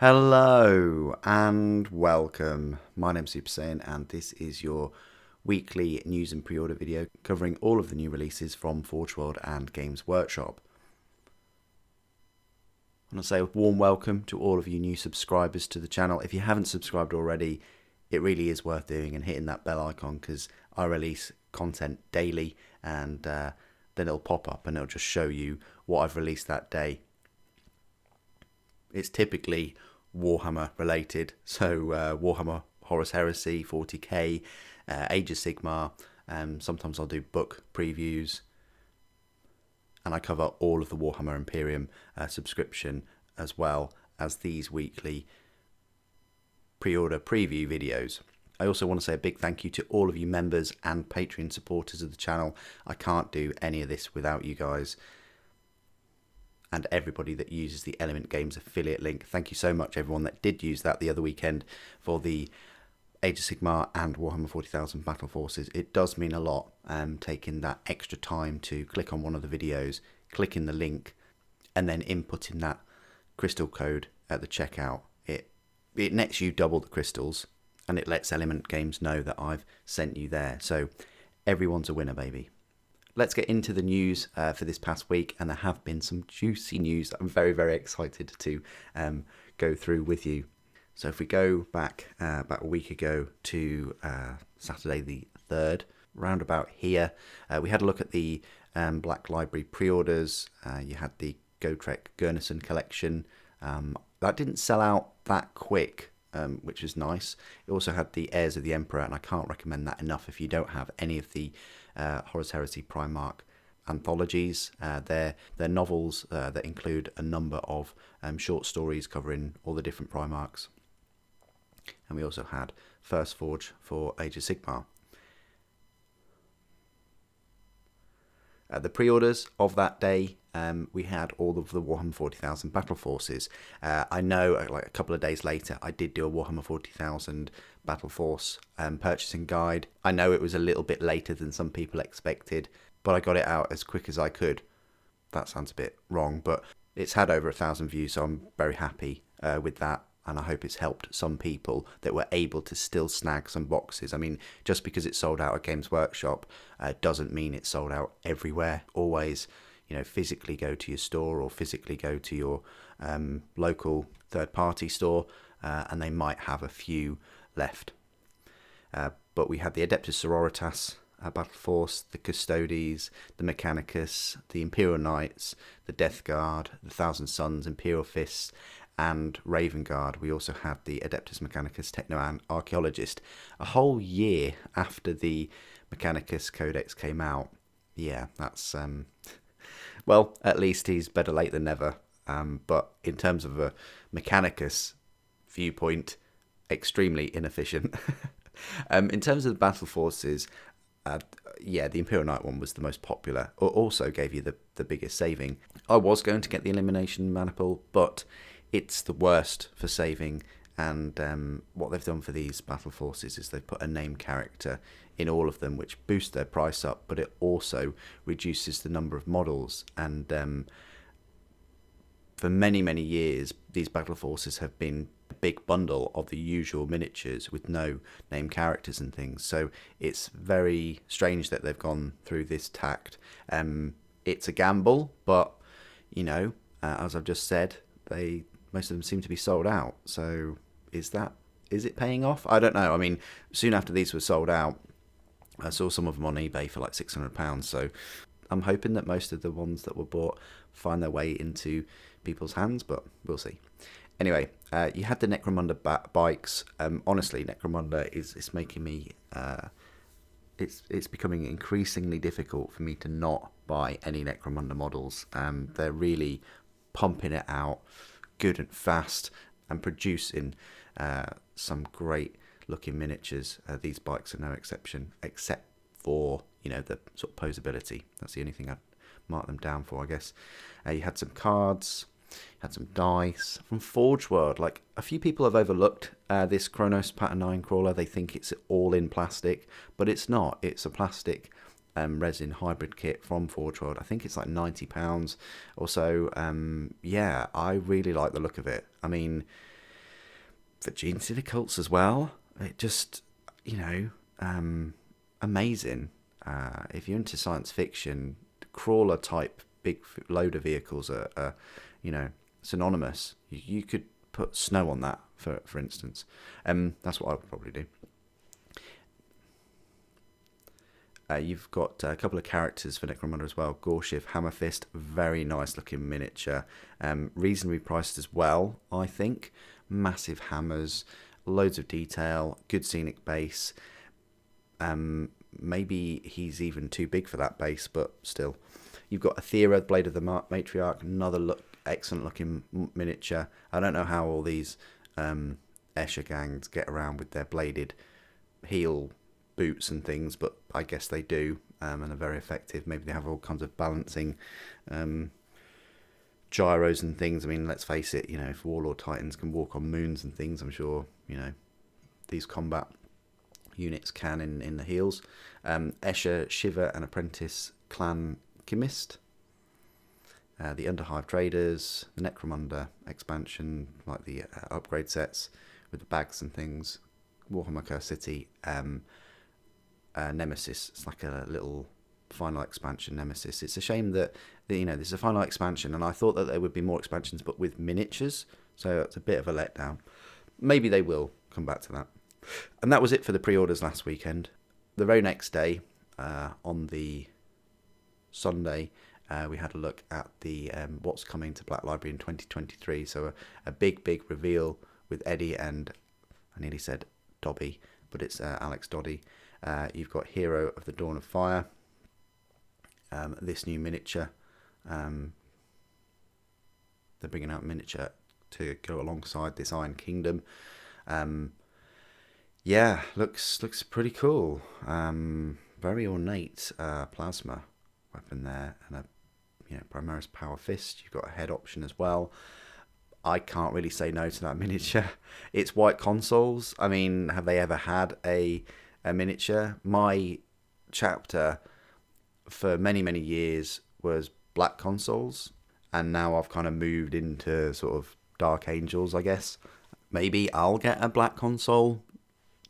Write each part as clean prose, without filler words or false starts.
Hello and welcome. My name's Super Saiyan and this is your weekly news and pre-order video covering all of the new releases from Forge World and Games Workshop. I want to say a warm welcome to all of you new subscribers to the channel. If you haven't subscribed already, it really is worth doing and hitting that bell icon because I release content daily and then it'll pop up and it'll just show you what I've released that day. It's typically Warhammer related, so Warhammer Horus Heresy, 40k, Age of Sigmar, sometimes I'll do book previews, and I cover all of the Warhammer Imperium subscription as well as these weekly pre-order preview videos. I also want to say a big thank you to all of you members and Patreon supporters of the channel. I can't do any of this without you guys. And everybody that uses the Element Games affiliate link. Thank you so much, everyone that did use that the other weekend for the Age of Sigmar and Warhammer 40,000 Battle Forces. It does mean a lot taking that extra time to click on one of the videos, clicking the link, and then inputting that crystal code at the checkout. It nets you double the crystals, and it lets Element Games know that I've sent you there. So everyone's a winner, baby. Let's get into the news for this past week, and there have been some juicy news that I'm very, very excited to go through with you. So if we go back about a week ago to Saturday the 3rd, round about here, we had a look at the Black Library pre-orders. You had the Gotrek Gurnison collection. That didn't sell out that quick, which is nice. It also had the Heirs of the Emperor, and I can't recommend that enough if you don't have any of the Horus Heresy Primarch anthologies. They're novels that include a number of short stories covering all the different Primarchs. And we also had First Forge for Age of Sigmar. The pre-orders of that day, we had all of the Warhammer 40,000 Battle Forces. I know, like a couple of days later, I did do a Warhammer 40,000 Battle Force purchasing guide. I know it was a little bit later than some people expected, but I got it out as quick as I could. That sounds a bit wrong, but it's had over 1,000 views, so I'm very happy with that. And I hope it's helped some people that were able to still snag some boxes. I mean, just because it's sold out at Games Workshop doesn't mean it's sold out everywhere. Always, physically go to your store or physically go to your local third-party store, and they might have a few left. But we had the Adeptus Sororitas Battle Force, the Custodes, the Mechanicus, the Imperial Knights, the Death Guard, the Thousand Sons, Imperial Fists, and Raven Guard. We also had the Adeptus Mechanicus Techno Archaeologist a whole year after the Mechanicus Codex came out. Yeah, that's well, at least he's better late than never. But in terms of a Mechanicus viewpoint, extremely inefficient. In terms of the battle forces, yeah, the Imperial Knight one was the most popular. It also gave you the biggest saving. I was going to get the Elimination Maniple, but it's the worst for saving, and what they've done for these battle forces is they've put a name character in all of them, which boosts their price up, but it also reduces the number of models. And for many, many years, these battle forces have been a big bundle of the usual miniatures with no name characters and things. So it's very strange that they've gone through this tact. It's a gamble, but as I've just said, most of them seem to be sold out. So is it paying off? I don't know. I mean, soon after these were sold out, I saw some of them on eBay for like £600. So I'm hoping that most of the ones that were bought find their way into people's hands, but we'll see. Anyway, you had the Necromunda bikes. Honestly, Necromunda is making me... It's becoming increasingly difficult for me to not buy any Necromunda models. They're really pumping it out good and fast and producing some great looking miniatures. These bikes are no exception, except for the sort of posability. That's the only thing I'd mark them down for, I guess. You had some cards, had some dice from Forge World. Like, a few people have overlooked this Chronos Pattern 9 crawler. They think it's all in plastic, but it's not. It's a plastic resin hybrid kit from Forge World. I think it's like £90 or so. Yeah, I really like the look of it. I mean, for Gene Cults as well. It just, amazing. If you're into science fiction, crawler type big loader vehicles are synonymous. You could put snow on that, for instance. That's what I would probably do. You've got a couple of characters for Necromunda as well. Gorshiv, Hammerfist, very nice looking miniature. Reasonably priced as well, I think. Massive hammers, loads of detail, good scenic base. Maybe he's even too big for that base, but still. You've got Aethera, Blade of the Matriarch, another excellent looking miniature. I don't know how all these Escher gangs get around with their bladed heel boots and things, but I guess they do, and are very effective. Maybe they have all kinds of balancing gyros and things. I mean, let's face it, if Warlord Titans can walk on moons and things, I'm sure, these combat units can in the heels. Escher, Shiva and Apprentice Clan Chemist. The Underhive Traders, the Necromunda expansion, like the upgrade sets with the bags and things. Warhammer Curse City. Nemesis. It's like a little final expansion, Nemesis. It's a shame that this is a final expansion, and I thought that there would be more expansions, but with miniatures, so it's a bit of a letdown. Maybe they will come back to that. And that was it for the pre-orders last weekend. The very next day, on the Sunday, we had a look at the what's coming to Black Library in 2023. So a big reveal with Eddie and, I nearly said Dobby, but it's Alex Doddy. You've got Hero of the Dawn of Fire, this new miniature. They're bringing out miniature to go alongside this Iron Kingdom. Looks pretty cool. Very ornate plasma weapon there, and a Primaris Power Fist. You've got a head option as well. I can't really say no to that miniature. It's white consoles. I mean, have they ever had a miniature? My chapter for many years was black consoles, and now I've kind of moved into sort of Dark Angels, I guess. Maybe I'll get a black console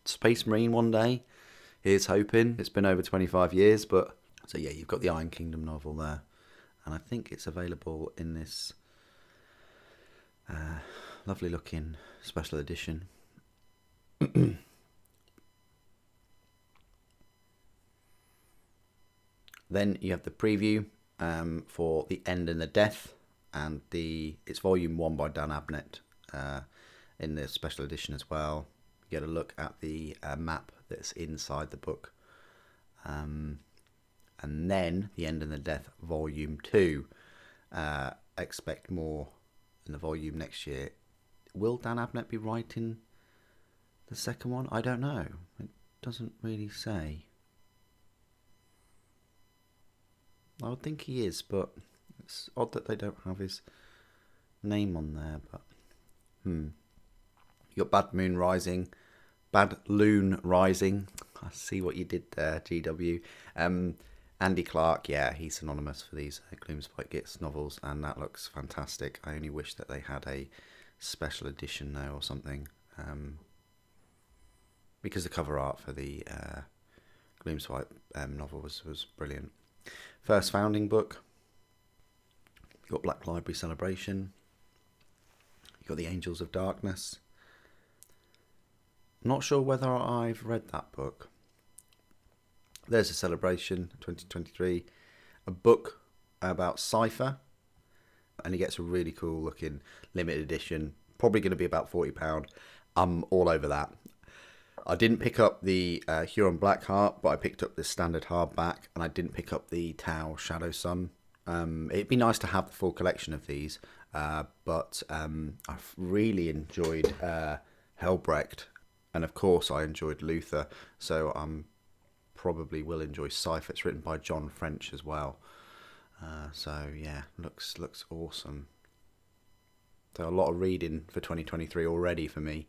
Space Marine one day. Here's hoping. It's been over 25 years, but so yeah, you've got the Iron Kingdom novel there, and I think it's available in this lovely looking special edition. Then you have the preview for The End and the Death, and it's volume 1 by Dan Abnett in the special edition as well. You get a look at the map that's inside the book. And then The End and the Death volume 2. Expect more in the volume next year. Will Dan Abnett be writing the second one? I don't know. It doesn't really say. I would think he is, but it's odd that they don't have his name on there. But you got Bad Loon Rising. I see what you did there, GW. Andy Clark, yeah, he's synonymous for these Gloomspite Gits novels, and that looks fantastic. I only wish that they had a special edition though, or something, because the cover art for the Gloomspite novel was brilliant. First founding book. You've got Black Library Celebration. You've got the Angels of Darkness. I'm not sure whether I've read that book. There's a Celebration 2023. A book about Cypher. And he gets a really cool looking limited edition. Probably going to be about £40. I'm all over that. I didn't pick up the Huron Blackheart, but I picked up the standard hardback, and I didn't pick up the Tau Shadow Sun. It'd be nice to have the full collection of these, but I've really enjoyed Helbrecht, and of course I enjoyed Luther, so probably will enjoy Cypher. It's written by John French as well, so yeah, looks awesome. So a lot of reading for 2023 already for me.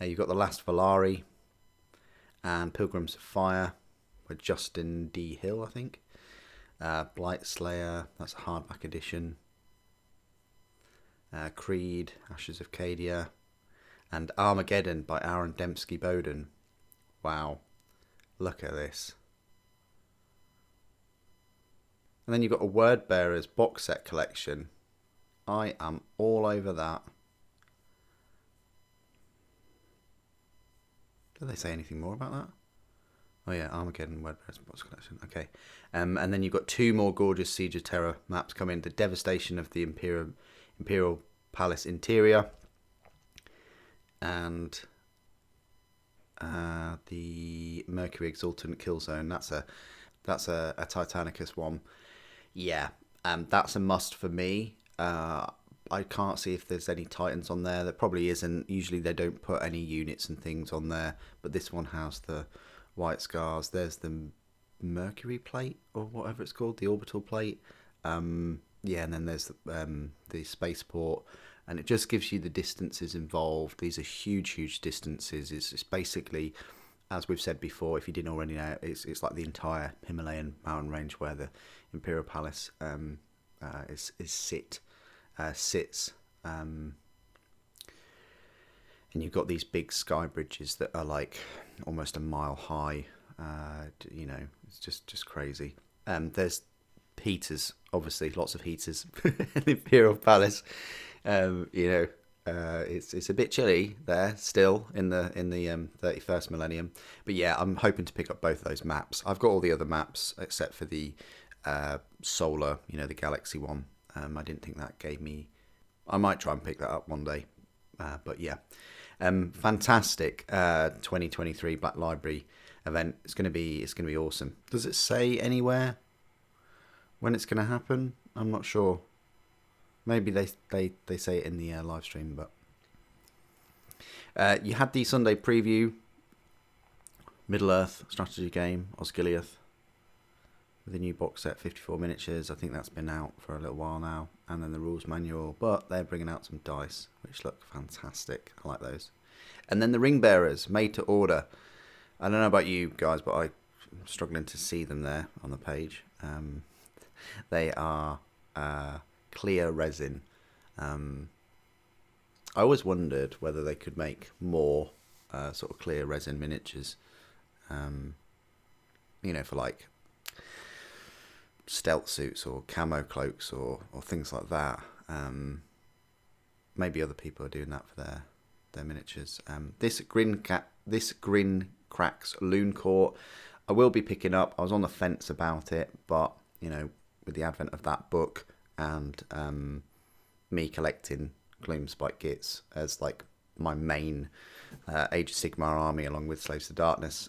You've got The Last Valari and Pilgrims of Fire by Justin D. Hill, I think. Blight Slayer, that's a hardback edition. Creed, Ashes of Cadia. and Armageddon by Aaron Dembski Bowden. Wow, look at this. And then you've got a Word Bearers box set collection. I am all over that. Did they say anything more about that? Oh yeah, Armageddon Word Bearers box collection. Okay. And then you've got 2 more gorgeous Siege of Terror maps coming. The Devastation of the Imperial Palace Interior. And the Mercury Exultant Killzone. That's a Titanicus one. Yeah, that's a must for me. I can't see if there's any Titans on there. There probably isn't. Usually they don't put any units and things on there, but this one has the white scars. There's the Mercury plate or whatever it's called, the orbital plate. Yeah, and then there's the spaceport, and it just gives you the distances involved. These are huge distances. It's basically, as we've said before, if you didn't already know, it's like the entire Himalayan mountain range where the Imperial Palace sits. And you've got these big sky bridges that are like almost a mile high. It's just crazy. There's heaters, obviously, lots of heaters in the Imperial Palace. It's a bit chilly there still in the 31st millennium, but yeah, I'm hoping to pick up both of those maps. I've got all the other maps except for the solar, the galaxy one. I didn't think that gave me. I might try and pick that up one day, but yeah, fantastic 2023 Black Library event. It's gonna be awesome. Does it say anywhere when it's gonna happen? I'm not sure. Maybe they say it in the live stream, but you had the Sunday preview, Middle-earth strategy game, Osgiliath, with a new box set, 54 miniatures. I think that's been out for a little while now, and then the rules manual, but they're bringing out some dice, which look fantastic. I like those. And then the Ring Bearers, made to order. I don't know about you guys, but I'm struggling to see them there on the page. They are clear resin. I always wondered whether they could make more sort of clear resin miniatures, for like stealth suits or camo cloaks or things like that. Maybe other people are doing that for their miniatures. This Grinkrak's Loon Court, I will be picking up. I was on the fence about it, but with the advent of that book and me collecting Gloomspike Gits as like my main Age of Sigmar army, along with Slaves to Darkness,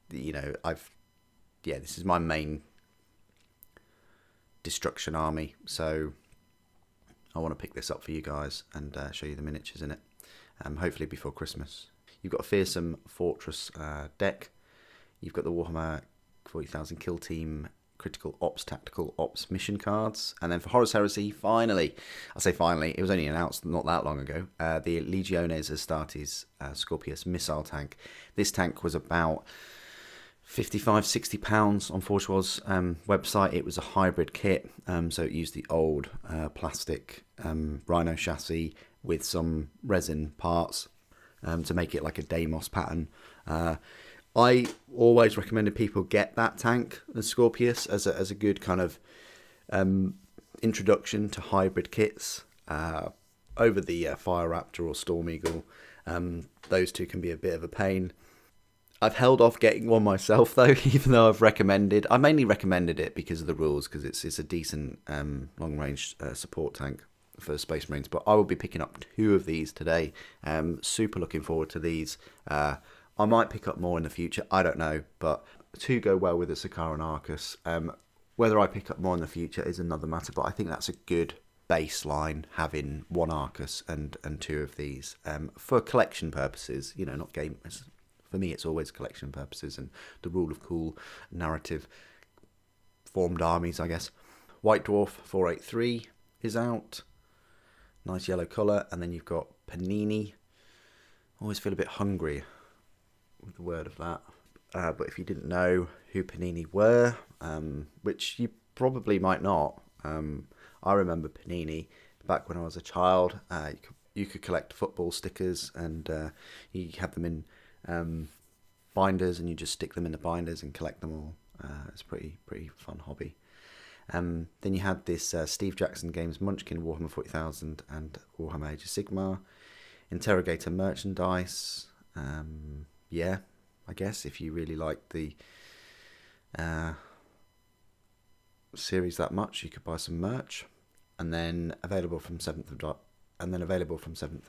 this is my main destruction army, so I want to pick this up for you guys and show you the miniatures in it, hopefully before Christmas. You've got a fearsome Fortress deck. You've got the Warhammer 40,000 Kill Team Critical Ops, Tactical Ops mission cards. And then for Horus Heresy, finally, I say finally, it was only announced not that long ago, the Legiones Astartes Scorpius missile tank. This tank was about £55-60 on Forgeworld's website. It was a hybrid kit, so it used the old plastic Rhino chassis with some resin parts to make it like a Deimos pattern. I always recommended people get that tank, the Scorpius, as a good kind of introduction to hybrid kits over the Fire Raptor or Storm Eagle. Those two can be a bit of a pain. I've held off getting one myself though, even though I mainly recommended it because of the rules, because it's a decent long range support tank for Space Marines. But I will be picking up 2 of these today. Super looking forward to these. I might pick up more in the future, I don't know, but 2 go well with the Sakaran Arcus. Whether I pick up more in the future is another matter, but I think that's a good baseline, having 1 Arcus and 2 of these for collection purposes, not game. For me, it's always collection purposes and the rule of cool narrative formed armies, I guess. White Dwarf 483 is out. Nice yellow colour. And then you've got Panini. Always feel a bit hungry with the word of that. But if you didn't know who Panini were, which you probably might not, I remember Panini back when I was a child. you could collect football stickers, and you have them in binders, and you just stick them in the binders and collect them all. It's a pretty fun hobby. Then you had this Steve Jackson Games Munchkin Warhammer 40,000 and Warhammer Age of Sigmar. Interrogator merchandise. Yeah, I guess if you really like the series that much, you could buy some merch. And then available from 7th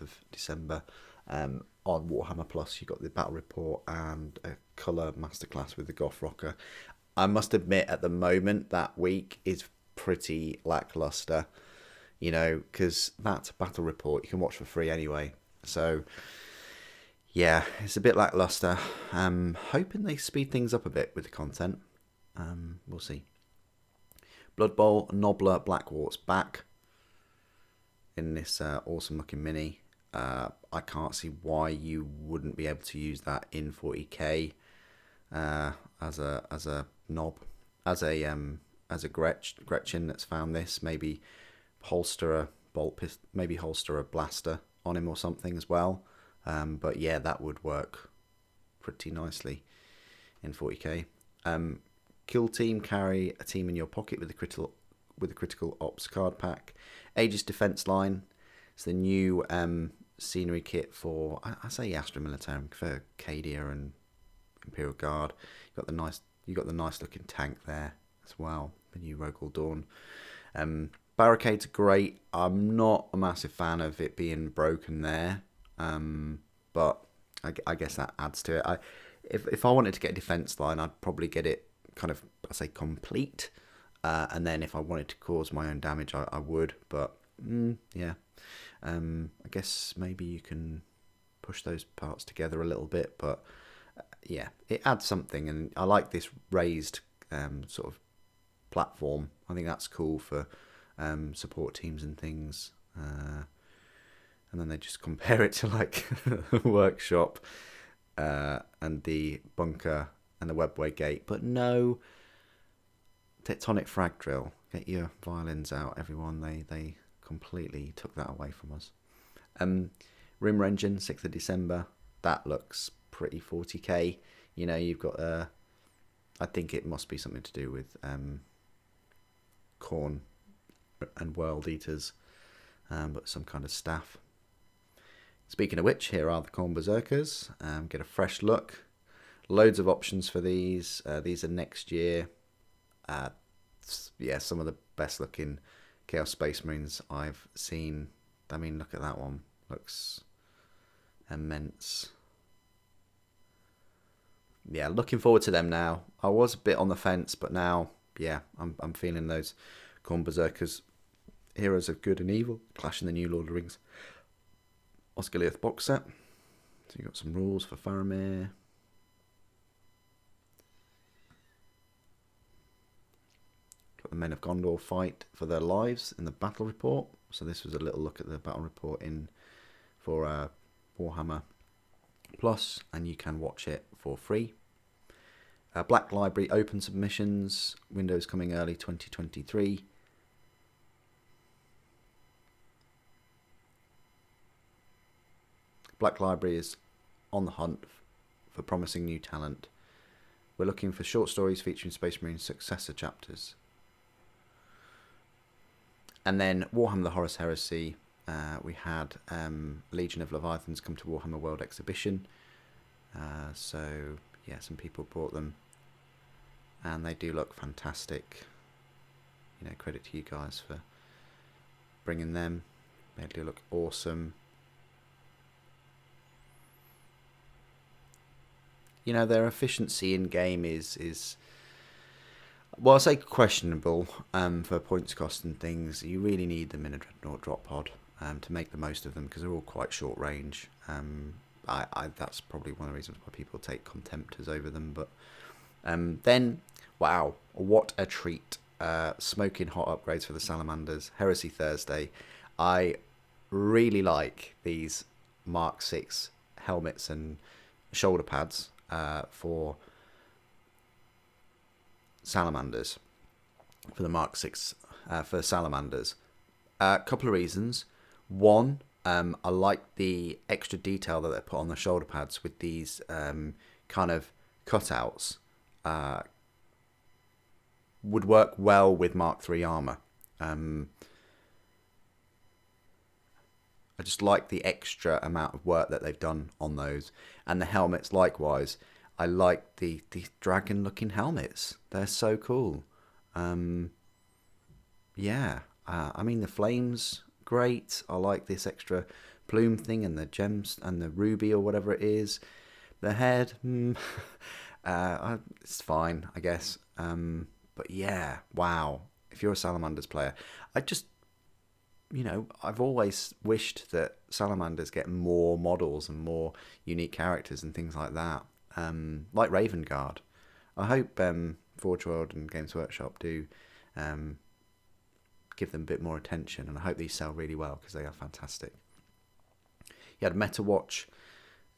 of December on Warhammer Plus, you got the Battle Report and a colour masterclass with the Goth Rocker. I must admit, at the moment, that week is pretty lackluster, because that Battle Report you can watch for free anyway. So, yeah, it's a bit lackluster. Hoping they speed things up a bit with the content. We'll see. Blood Bowl Nobbler Blackwart's back in this awesome looking mini. I can't see why you wouldn't be able to use that in 40k as a knob, as a Gretchen that's found this. Maybe holster a maybe holster a blaster on him or something as well. But yeah, that would work pretty nicely in 40k. Kill team, carry a team in your pocket with a critical ops card pack. Aegis Defense Line. It's the new scenery kit for, I say Astra Militarum, for Cadia and Imperial Guard. You got the nice looking tank there as well. The new Rogel Dawn. Barricades are great. I'm not a massive fan of it being broken there, but I guess that adds to it. If I wanted to get a defense line, I'd probably get it kind of, I say, complete, and then if I wanted to cause my own damage, I would. But yeah, I guess maybe you can push those parts together a little bit, but yeah, it adds something, and I like this raised sort of platform. I think that's cool for support teams and things, and then they just compare it to like Workshop and the bunker and the Webway Gate, but no tectonic frag drill. Get your violins out, everyone. They completely took that away from us. Rimmer Engine, 6th of December. That looks pretty 40k. You've got I think it must be something to do with Khorne and World Eaters, but some kind of staff. Speaking of which, here are the Khorne Berserkers. Get a fresh look. Loads of options for these. These are next year. Yeah, some of the best looking Chaos Space Marines I've seen. I mean, look at that one. Looks immense. Yeah, looking forward to them now. I was a bit on the fence, but now, yeah, I'm feeling those Khorne Berserkers. Heroes of Good and Evil, Clash in the New Lord of the Rings Osgiliath box set. So you got some rules for Faramir. Got the Men of Gondor fight for their lives in the battle report. So this was a little look at the battle report for Warhammer Plus, and you can watch it for free. Black Library open submissions. Windows coming early 2023. Black Library is on the hunt for promising new talent. We're looking for short stories featuring Space Marine successor chapters. And then Warhammer the Horus Heresy. We had Legion of Leviathans come to Warhammer World Exhibition. So, yeah, some people bought them. And they do look fantastic. Credit to you guys for bringing them. They do look awesome. Their efficiency in game is well, I say questionable for points cost and things. You really need them in a Dreadnought drop pod to make the most of them, because they're all quite short range. That's probably one of the reasons why people take Contemptors over them. But then, wow, what a treat. Smoking hot upgrades for the Salamanders. Heresy Thursday. I really like these Mark 6 helmets and shoulder pads for Salamanders, for the Mark 6 for Salamanders. A couple of reasons. One, I like the extra detail that they put on the shoulder pads with these kind of cutouts. Would work well with Mark III armor. I just like the extra amount of work that they've done on those. And the helmets likewise. I like the dragon looking helmets. They're so cool. Yeah. I mean, the flames, great. I like this extra plume thing and the gems and the ruby or whatever it is. The head, it's fine, I guess. But yeah, wow. If you're a Salamanders player, I just, I've always wished that Salamanders get more models and more unique characters and things like that. Like Raven Guard. I hope Forge World and Games Workshop do give them a bit more attention, and I hope these sell really well because they are fantastic. You had Meta Watch,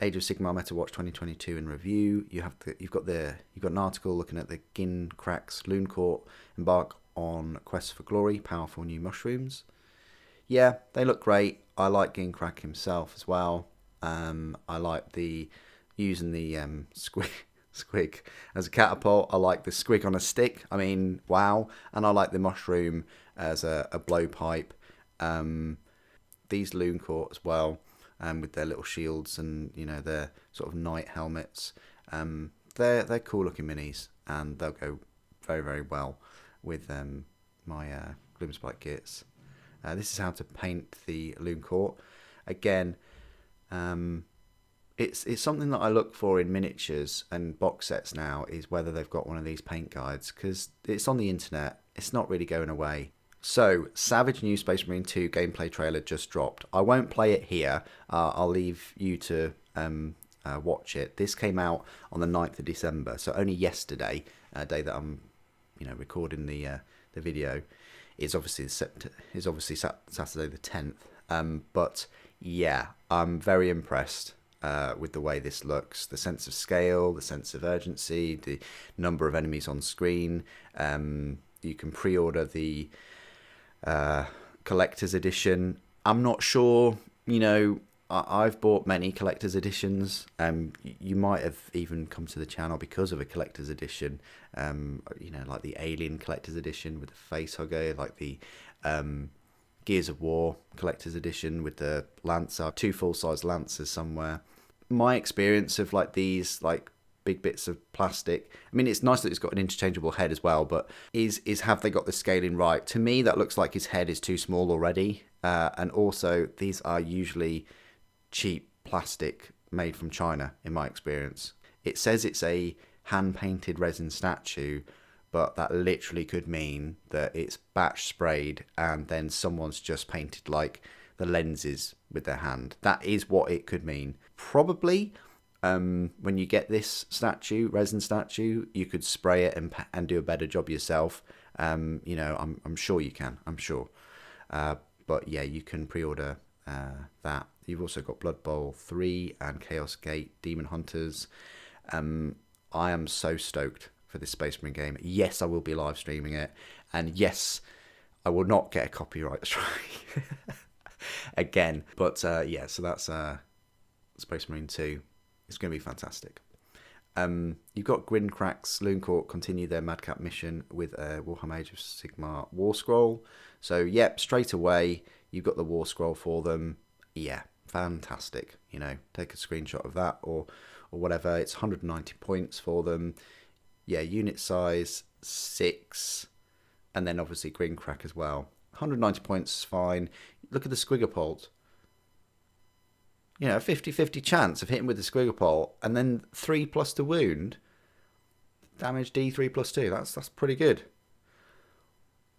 Age of Sigmar Meta Watch 2022 in review. You've got an article looking at the Grinkrak's Loon Court embark on Quest for Glory, powerful new mushrooms. Yeah, they look great. I like Grinkrak himself as well. I like using the Squig as a catapult. I like the Squig on a stick. I mean, wow. And I like the mushroom as a blowpipe. These Loon Court as well, with their little shields and their sort of knight helmets. They're cool looking minis, and they'll go very, very well with my Gloomspike kits. This is how to paint the Loon Court. Again, it's something that I look for in miniatures and box sets now, is whether they've got one of these paint guides, because it's on the internet. It's not really going away. So, Savage New Space Marine 2 gameplay trailer just dropped. I won't play it here. I'll leave you to watch it. This came out on the 9th of December, so only yesterday, a day that I'm recording the video, is obviously Saturday the 10th. But yeah, I'm very impressed with the way this looks, the sense of scale, the sense of urgency, the number of enemies on screen. You can pre-order the collector's edition. I'm not sure, I've bought many collector's editions. You might have even come to the channel because of a collector's edition, like the Alien collector's edition with the face hugger, like the Gears of War collector's edition with the Lancer, 2 full-size Lancers somewhere. My experience of like these like big bits of plastic, I mean, it's nice that it's got an interchangeable head as well, but is have they got the scaling right? To me, that looks like his head is too small already. And also, these are usually cheap plastic made from China, in my experience. It says it's a hand-painted resin statue, but that literally could mean that it's batch sprayed and then someone's just painted like the lenses with their hand. That is what it could mean. Probably when you get this resin statue, you could spray it and do a better job yourself. I'm sure you can. I'm sure. But yeah, you can pre-order that. You've also got Blood Bowl 3 and Chaos Gate Demon Hunters. I am so stoked for this Space Marine game. Yes, I will be live streaming it. And yes, I will not get a copyright strike again. But yeah, so that's Space Marine 2. It's going to be fantastic. You've got Grinkrak's Loon Court continue their Madcap mission with a Warhammer Age of Sigmar War Scroll. So, yep, straight away, you've got the War Scroll for them. Yeah, fantastic. Take a screenshot of that or whatever. It's 190 points for them. Yeah, unit size 6. And then obviously Grinkrak as well. 190 points is fine. Look at the Squigapult. 50-50 chance of hitting with the Squigapult, and then 3+ to wound. Damage D3 plus 2. That's pretty good.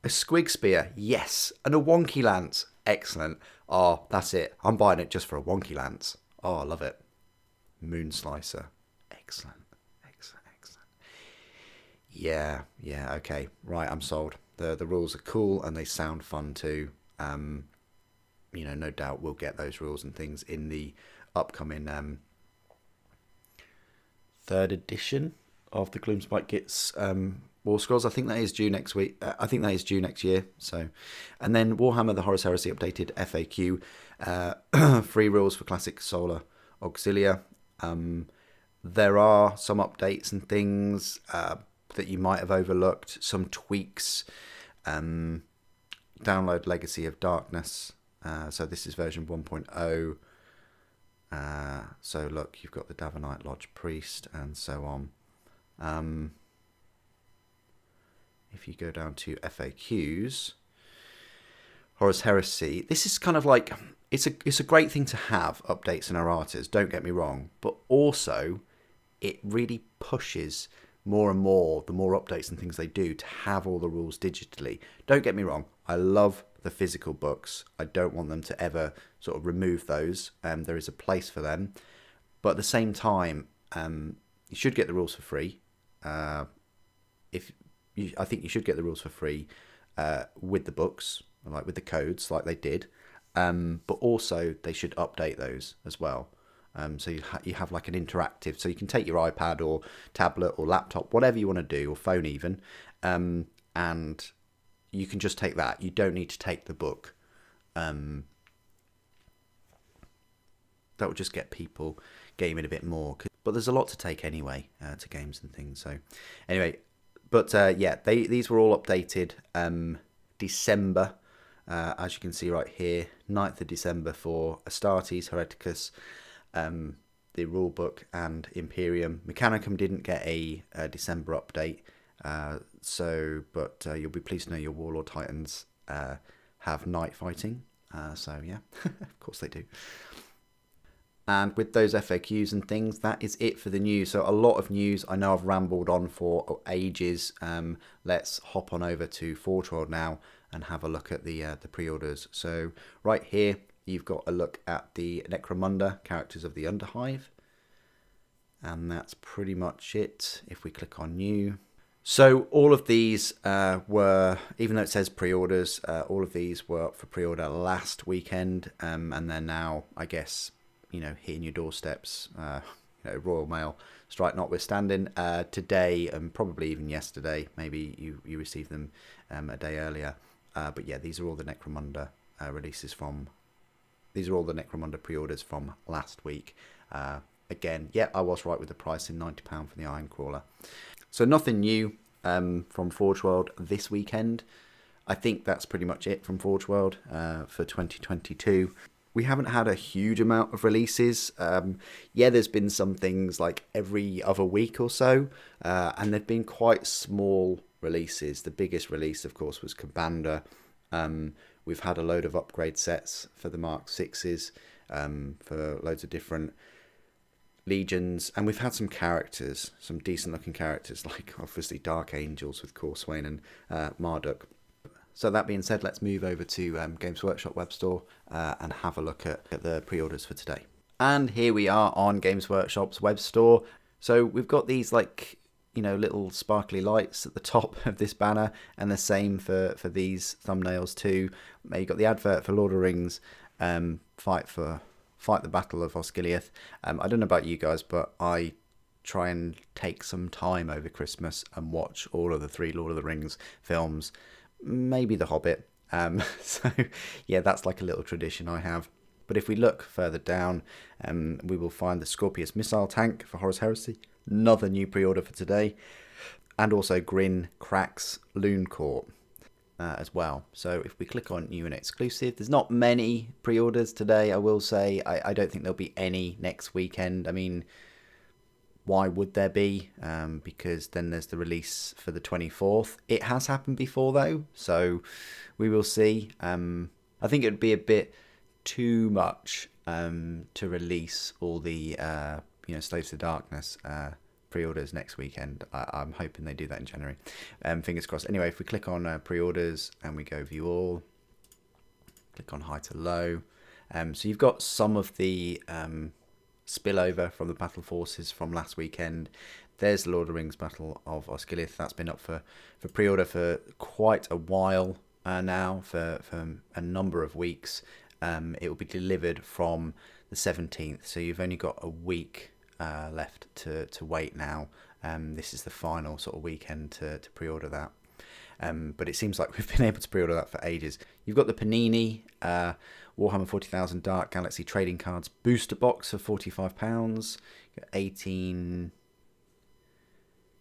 A Squig Spear, yes. And a Wonky Lance, excellent. Oh, that's it. I'm buying it just for a Wonky Lance. Oh, I love it. Moon Slicer, excellent. Yeah, okay. Right, I'm sold. The rules are cool and they sound fun too. No doubt we'll get those rules and things in the upcoming 3rd edition of the Gloomspike Kits War Scrolls, I think that is due next week. I think that is due next year. So, and then Warhammer: The Horus Heresy updated FAQ, free rules for Classic Solar Auxilia. There are some updates and things that you might have overlooked. Some tweaks. Download Legacy of Darkness. So this is version 1.0. So look, you've got the Davenite Lodge Priest and so on. If you go down to FAQs, Horus Heresy, this is kind of like, it's a great thing to have, updates and erratas, don't get me wrong, but also it really pushes more and more, the more updates and things they do, to have all the rules digitally. Don't get me wrong, I love the physical books. I don't want them to ever sort of remove those. There is a place for them. But at the same time, you should get the rules for free. I think you should get the rules for free with the books, like with the codes, like they did. But also, they should update those as well. So you have like an interactive, so you can take your iPad or tablet or laptop, whatever you want to do, or phone even, and you can just take that. You don't need to take the book. That will just get people gaming a bit more. But there's a lot to take anyway to games and things. So anyway, but yeah, these were all updated December, as you can see right here, 9th of December for Astartes, Hereticus, the rulebook, and Imperium. Mechanicum didn't get a December update. But you'll be pleased to know your Warlord Titans have night fighting. So yeah, of course they do. And with those FAQs and things, that is it for the news. So a lot of news. I know I've rambled on for ages. Let's hop on over to Forge World now and have a look at the pre-orders. So right here, you've got a look at the Necromunda, characters of the Underhive. And that's pretty much it. If we click on new. So all of these were, even though it says pre-orders, all of these were up for pre-order last weekend, and they're now, I guess, hitting your doorsteps. Royal Mail strike notwithstanding, today and probably even yesterday. Maybe you received them a day earlier. But yeah, these are all the Necromunda releases from. These are all the Necromunda pre-orders from last week. Again, yeah, I was right with the pricing, £90 for the Ironcrawler. So nothing new from Forge World this weekend. I think that's pretty much it from Forge World for 2022. We haven't had a huge amount of releases. Yeah, there's been some things like every other week or so, and they've been quite small releases. The biggest release, of course, was Commander. We've had a load of upgrade sets for the Mark 6s, for loads of different legions, and we've had some characters, some decent looking characters, like obviously Dark Angels with Corswain and Marduk. So that being said, let's move over to Games Workshop web store and have a look at the pre-orders for today. And here we are on Games Workshop's web store. So we've got these little sparkly lights at the top of this banner, and the same for these thumbnails too. You've got the advert for Lord of the Rings, Fight the Battle of Osgiliath. I don't know about you guys, but I try and take some time over Christmas and watch all of the 3 Lord of the Rings films, maybe The Hobbit. So yeah, that's like a little tradition I have. But if we look further down, we will find the Scorpius missile tank for Horus Heresy, another new pre-order for today, and also Grinkrak's Loon Court as well. So if we click on new and exclusive, there's not many pre-orders today, I will say. I don't think there'll be any next weekend. I mean, why would there be? Because then there's the release for the 24th. It has happened before though, so we will see. I think it would be a bit too much to release all the Slaves to Darkness pre-orders next weekend. I'm hoping they do that in January. Fingers crossed. Anyway, if we click on pre-orders and we go view all, click on high to low. So you've got some of the spillover from the battle forces from last weekend. There's the Lord of the Rings Battle of Osgiliath. That's been up for pre-order for quite a while now, for a number of weeks. It will be delivered from the 17th, so you've only got a week left to wait now this is the final sort of weekend to pre-order that. But it seems like we've been able to pre-order that for ages. You've got the Panini Warhammer 40,000 Dark Galaxy trading cards booster box for £45. You got 18.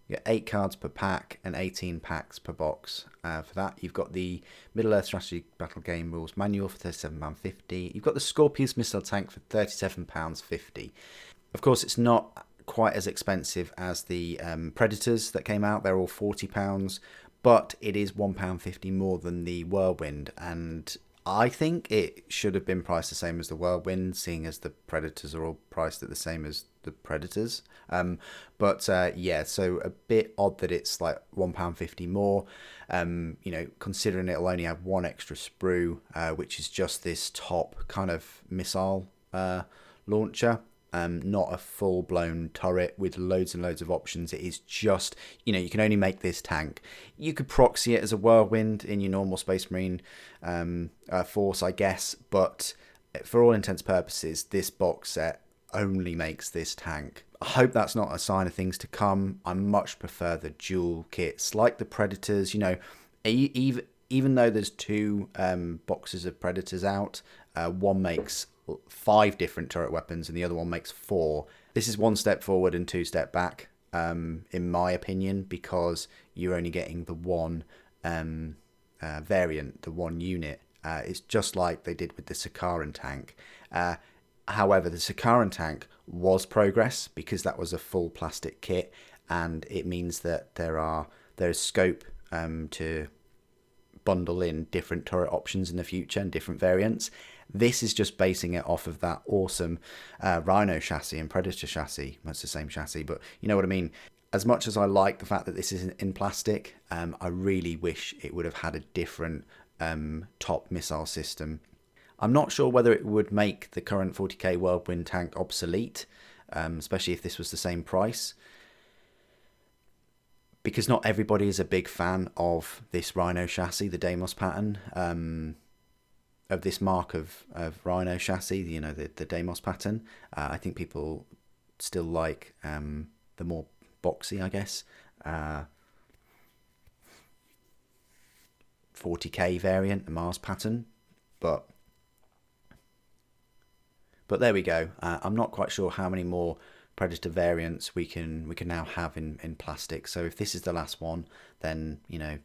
You get 8 cards per pack and 18 packs per box. For that, you've got the Middle-earth Strategy Battle Game Rules Manual for £37.50. You've got the Scorpius Missile Tank for £37.50. Of course, it's not quite as expensive as the Predators that came out. They're all £40, but it is £1.50 more than the Whirlwind, and I think it should have been priced the same as the Whirlwind, seeing as the Predators are all priced at the same as the Predators. But so a bit odd that it's like £1.50 more. Considering it'll only have one extra sprue, which is just this top kind of missile launcher. Not a full-blown turret with loads and loads of options. It is just, you can only make this tank. You could proxy it as a Whirlwind in your normal Space Marine force, I guess, but for all intents and purposes, this box set only makes this tank. I hope that's not a sign of things to come. I much prefer the dual kits, like the Predators. Even though there's 2 boxes of Predators out, one makes 5 different turret weapons and the other one makes 4. This is 1 step forward and 2 step back, in my opinion, because you're only getting the one variant, the one unit. It's just like they did with the Sakaran tank. However, the Sakaran tank was progress because that was a full plastic kit, and it means that there's scope to bundle in different turret options in the future and different variants. This is just basing it off of that awesome Rhino chassis and Predator chassis. Well, it's the same chassis, but you know what I mean. As much as I like the fact that this is in plastic, I really wish it would have had a different top missile system. I'm not sure whether it would make the current 40k Whirlwind tank obsolete, especially if this was the same price, because not everybody is a big fan of this Rhino chassis, the Deimos pattern, of this mark of Rhino chassis, the Deimos pattern. I think people still like the more boxy, I guess, 40k variant, the Mars pattern, but there we go. I'm not quite sure how many more Predator variants we can now have in plastic. So if this is the last one, then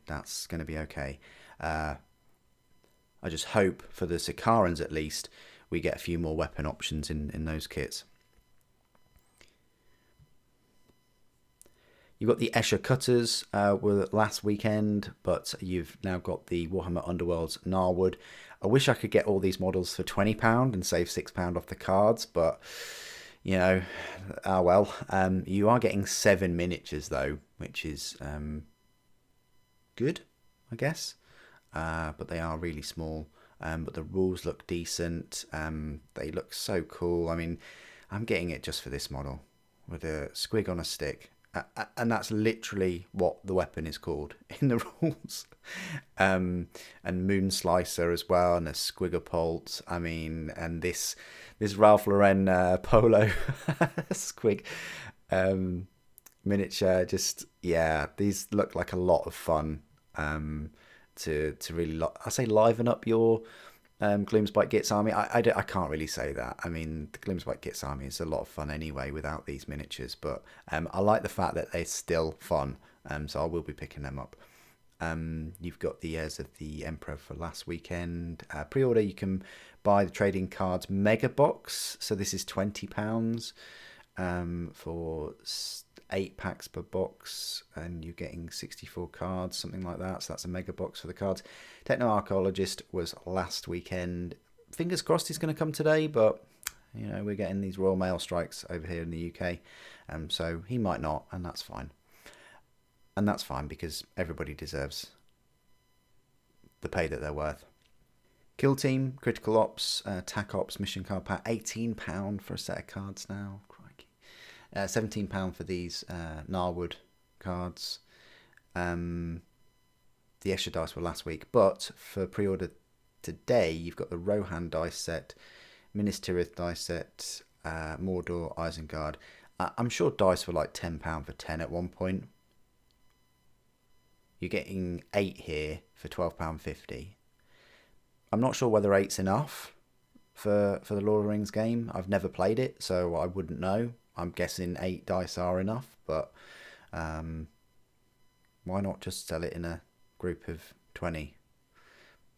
that's going to be okay. I just hope for the Sakarans at least we get a few more weapon options in those kits. You've got the Escher Cutters were last weekend, but you've now got the Warhammer Underworlds Narwood. I wish I could get all these models for £20 and save £6 off the cards, but well. You are getting 7 miniatures though, which is good, I guess. But they are really small. But the rules look decent. They look so cool. I mean, I'm getting it just for this model with a squig on a stick. And that's literally what the weapon is called in the rules. And Moon Slicer as well, and a Squigapult. I mean, and this Ralph Lauren polo squig miniature. These look like a lot of fun to really, I say, liven up your Gloomspite Gitz army. I can't really say that. I mean, the Gloomspite Gitz army is a lot of fun anyway without these miniatures, but I like the fact that they're still fun, so I will be picking them up. You've got the Heirs of the Emperor for last weekend. Pre-order, you can buy the trading cards mega box, so this is £20 for 8 packs per box, and you're getting 64 cards, something like that. So that's a mega box for the cards. Techno-Archaeologist was last weekend. Fingers crossed he's going to come today, but we're getting these Royal Mail strikes over here in the UK, so he might not, and that's fine. And that's fine because everybody deserves the pay that they're worth. Kill Team, Critical Ops, TAC Ops, Mission Card Pack, £18 for a set of cards now. £17 for these Narwood cards. The Escher dice were last week, but for pre-order today, you've got the Rohan dice set, Minas Tirith dice set, Mordor, Isengard. I'm sure dice were like £10 for 10 at one point. You're getting 8 here for £12.50. I'm not sure whether 8's enough for the Lord of the Rings game. I've never played it, so I wouldn't know. I'm guessing 8 dice are enough, but why not just sell it in a group of 20?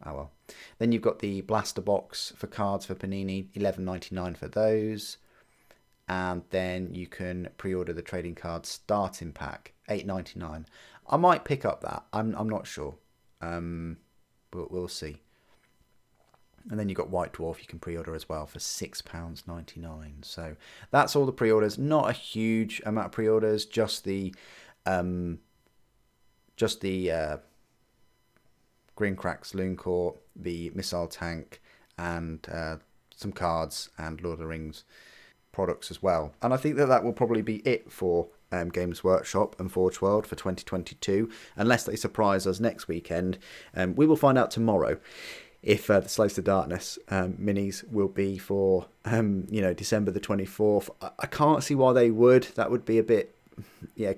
Oh well. Then you've got the blaster box for cards for Panini, $11.99 for those. And then you can pre-order the trading card starting pack, $8.99. I might pick up that. I'm not sure. But we'll see. And then you've got White Dwarf you can pre-order as well for £6.99. So that's all the pre-orders. Not a huge amount of pre-orders, just the Grinkrak Loon Court, the Missile Tank, and some cards and Lord of the Rings products as well. And I think that will probably be it for Games Workshop and Forge World for 2022, unless they surprise us next weekend. We will find out tomorrow if the Slaves to Darkness minis will be for December the 24th. I can't see why they would. That would be a bit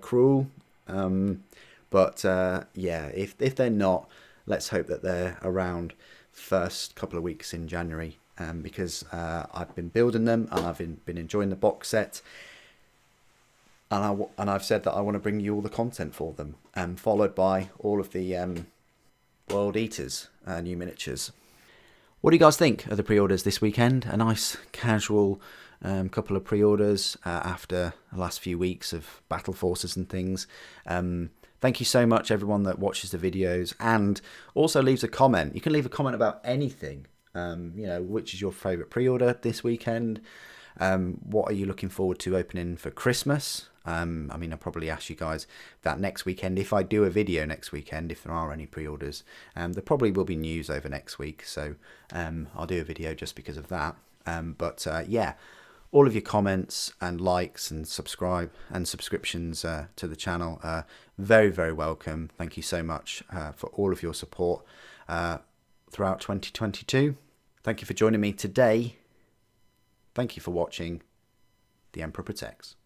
cruel. But if they're not, let's hope that they're around first couple of weeks in January, because I've been building them and I've been enjoying the box set, and I've said that I want to bring you all the content for them, followed by all of the World Eaters new miniatures. What do you guys think of the pre-orders this weekend? A nice casual couple of pre-orders after the last few weeks of Battle Forces and things. Thank you so much, everyone that watches the videos and also leaves a comment. You can leave a comment about anything. Which is your favourite pre-order this weekend? What are you looking forward to opening for Christmas? I'll probably ask you guys that next weekend. If I do a video next weekend, if there are any pre-orders, there probably will be news over next week. So I'll do a video just because of that. All of your comments and likes and subscriptions to the channel are very, very welcome. Thank you so much for all of your support throughout 2022. Thank you for joining me today. Thank you for watching. The Emperor Protects.